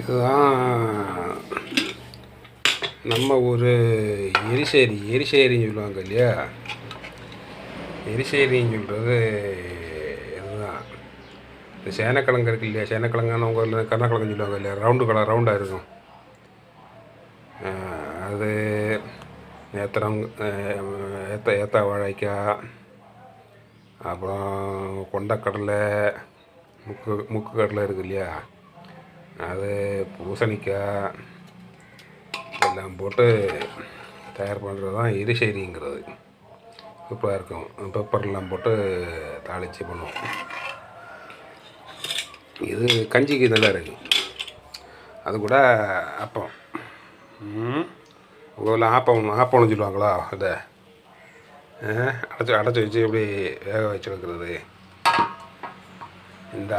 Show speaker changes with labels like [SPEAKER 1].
[SPEAKER 1] இதுதான் நம்ம ஒரு எரிசேரின்னு சொல்லுவாங்க இல்லையா? எரிசேரின்னு சொல்கிறது இதுதான். இந்த சேனக்கிழங்கு இருக்குது இல்லையா? சேனக்கிழங்கான உங்கள் ஊரில் கருணக்கிழங்குன்னு சொல்லுவாங்க இல்லையா? ரவுண்டாக இருக்கும். அது ஏற்ற வாழைக்காய், அப்புறம் கொண்டக்கடலை, முக்கு கடலை இருக்குது இல்லையா? அது பூசணிக்காய் எல்லாம் போட்டு தயார் பண்ணுறது தான் எரிசேரிங்கிறது. சூப்பராக இருக்கும். பெப்பர்லாம் போட்டு தாளித்து பண்ணுவோம். இது கஞ்சிக்கு நல்லா இருக்குது. அது கூட அப்பம். உங்கள் ஆப்பம்னு சொல்லுவாங்களா? அதை அடைச்சி வச்சு இப்படி வேக வச்சு வைக்கிறது. இந்த